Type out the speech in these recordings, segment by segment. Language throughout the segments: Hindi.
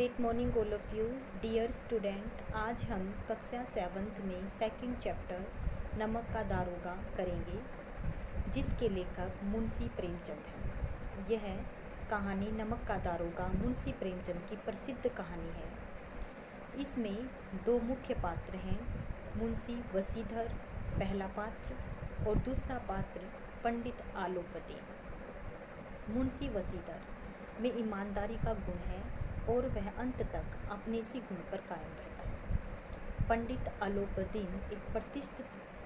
Great morning all of you dear student. आज हम कक्षा 7th में सेकंड चैप्टर नमक का दारोगा करेंगे, जिसके लेखक मुंशी प्रेमचंद हैं। यह कहानी नमक का दारोगा मुंशी प्रेमचंद की प्रसिद्ध कहानी है। इसमें दो मुख्य पात्र हैं, मुंशी वसीधर पहला पात्र और दूसरा पात्र पंडित आलोपति। मुंशी वसीधर में ईमानदारी का गुण है और वह अंत तक अपने इसी गुण पर कायम रहता है। पंडित आलोपदीन एक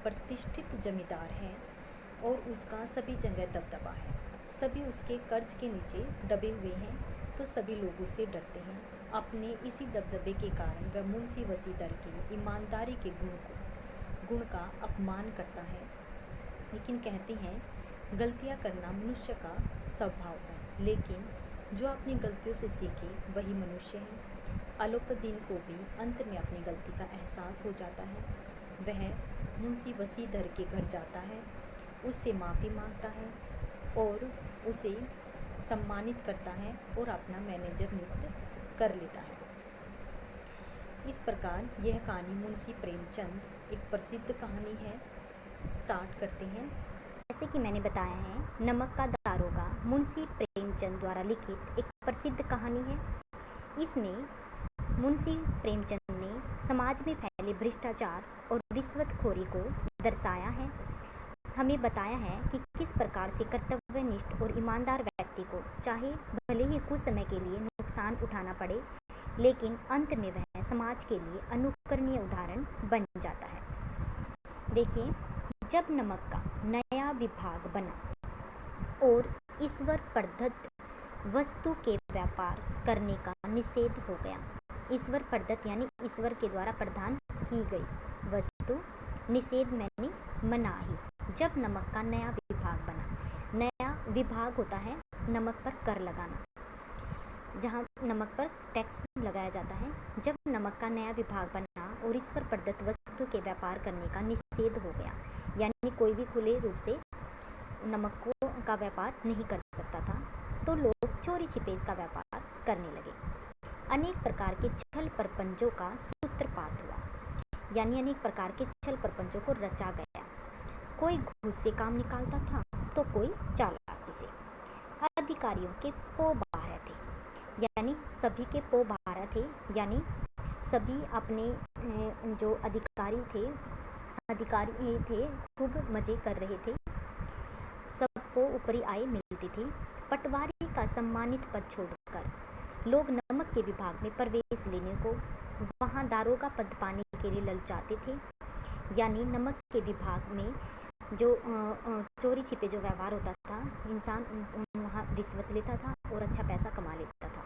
प्रतिष्ठित जमींदार है और उसका सभी जगह दबदबा है। सभी उसके कर्ज के नीचे दबे हुए हैं, तो सभी लोग उससे डरते हैं। अपने इसी दबदबे के कारण वह मुंशी वसीधर की ईमानदारी के गुण का अपमान करता है। लेकिन कहते हैं गलतियां करना मनुष्य का स्वभाव है, लेकिन जो अपनी गलतियों से सीखे वही मनुष्य है। आलोपदीन को भी अंत में अपनी गलती का एहसास हो जाता है। वह मुंशी वसीधर के घर जाता है, उससे माफ़ी मांगता है और उसे सम्मानित करता है और अपना मैनेजर नियुक्त कर लेता है। इस प्रकार यह कहानी मुंशी प्रेमचंद एक प्रसिद्ध कहानी है। स्टार्ट करते हैं। जैसे कि मैंने बताया है, नमक का दारोगा मुंशी प्रेमचंद द्वारा लिखित एक प्रसिद्ध कहानी है। इसमें मुंशी प्रेमचंद ने समाज में फैले भ्रष्टाचार और रिश्वतखोरी को दर्शाया है। हमें बताया है कि किस प्रकार से कर्तव्यनिष्ठ और ईमानदार व्यक्ति को चाहे भले ही कुछ समय के लिए नुकसान उठाना पड़े, लेकिन अंत में वह समाज के लिए अनुकरणीय उदाहरण बन जाता है। देखिए, जब नमक का नया विभाग बना और ईश्वर प्रदत्त वस्तु के व्यापार करने का निषेध हो गया। ईश्वर प्रदत्त यानी ईश्वर के द्वारा प्रदान की गई वस्तु, निषेध मैंने मनाही। जब नमक का नया विभाग बना, नया विभाग होता है नमक पर कर लगाना, जहाँ नमक पर टैक्स लगाया जाता है। जब नमक का नया विभाग बना और ईश्वर प्रदत्त वस्तु के व्यापार करने का निषेध हो गया, यानी कोई भी खुले रूप से नमक का व्यापार नहीं कर सकता था, तो लोग चोरी छिपे इसका व्यापार करने लगे। अनेक प्रकार के छल प्रपंचों का सूत्रपात हुआ, यानी अनेक प्रकार के छल प्रपंचों को रचा गया। कोई घूस से काम निकालता था तो कोई चालाकी से। अधिकारियों के पो बारह थे, यानी सभी के पो बारह थे, यानी सभी अपने जो अधिकारी थे खूब मज़े कर रहे थे, सबको ऊपरी आय मिलती थी। पटवारी का सम्मानित पद छोड़कर लोग नमक के विभाग में प्रवेश लेने को वहाँ दारोगा पद पाने के लिए ललचाते थे। यानी नमक के विभाग में जो चोरी छिपे जो व्यवहार होता था, इंसान वहाँ रिश्वत लेता था और अच्छा पैसा कमा लेता था।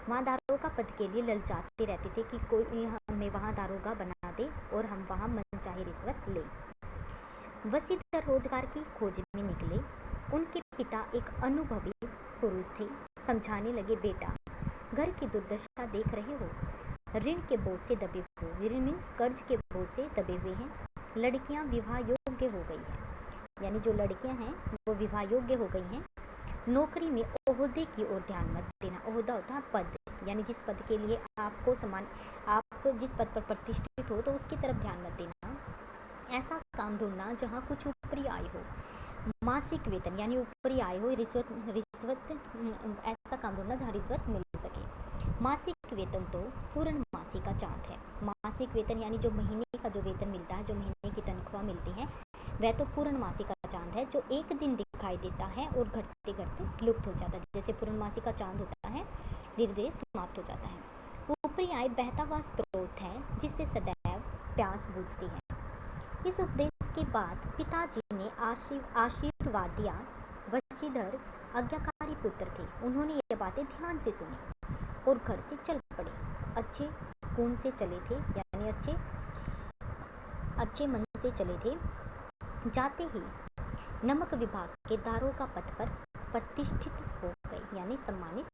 वहाँ दारोगा पद के लिए ललचाते रहते थे कि कोई हमें वहाँ दारोगा बना दे और हम वहाँ मनचाही रिश्वत लें। वसीधर रोजगार की खोज में निकले। उनके पिता एक अनुभवी पुरुष थे। समझाने लगे, बेटा घर की दुर्दशा देख रहे हो, ऋण के बोझ से दबे हुए, ऋण मीन्स कर्ज के बोझ से दबे हुए हैं। लड़कियां विवाह योग्य हो गई हैं, यानी जो लड़कियां हैं वो विवाह योग्य हो गई हैं। नौकरी में ओहदे की ओर ध्यान मत देना। ओहदा होता है पद, यानी जिस पद के लिए आपको आप जिस पद पर प्रतिष्ठित हो तो उसकी तरफ ध्यान मत देना। ऐसा काम ढूंढना जहाँ कुछ ऊपरी आय हो। मासिक वेतन यानी ऊपरी आय हो, रिश्वत ऐसा काम ढूंढना जहाँ रिश्वत मिल सके। मासिक वेतन तो पूर्णमासी का चांद है। मासिक वेतन यानी जो महीने का जो वेतन मिलता है, जो महीने की तनख्वाह मिलती है, वह तो पूर्णमासी का चांद है, जो एक दिन दिखाई देता है और घटते घटते लुप्त हो जाता है। जैसे पूर्णमासी का चांद होता है, धीरे धीरे समाप्त हो जाता है। ऊपरी आय बहता हुआ स्रोत है जिससे सदैव प्यास बुझती है। इस उपदेश के बाद पिताजी ने आशीर्वाद दिया। वशीधर आज्ञाकारी पुत्र थे। उन्होंने ये बातें ध्यान से सुनी और घर से चल पड़े। अच्छे सुकून से चले थे, यानी अच्छे मन से चले थे। जाते ही नमक विभाग के दारोगा पद पर प्रतिष्ठित हो गए, यानी सम्मानित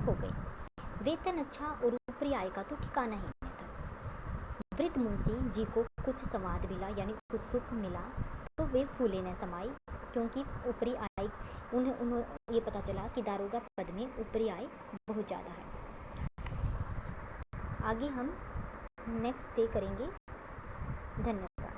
हो गए। वेतन अच्छा और ऊपरी आय का तो ठिकाना ही नहीं था। वृद्ध मुंशी जी को कुछ संवाद मिला, यानी कुछ सुख मिला, तो वे फूले न समाई, क्योंकि ऊपरी आय उन्हें ये पता चला कि दारोगा पद में ऊपरी आय बहुत ज़्यादा है। आगे हम नेक्स्ट डे करेंगे। धन्यवाद।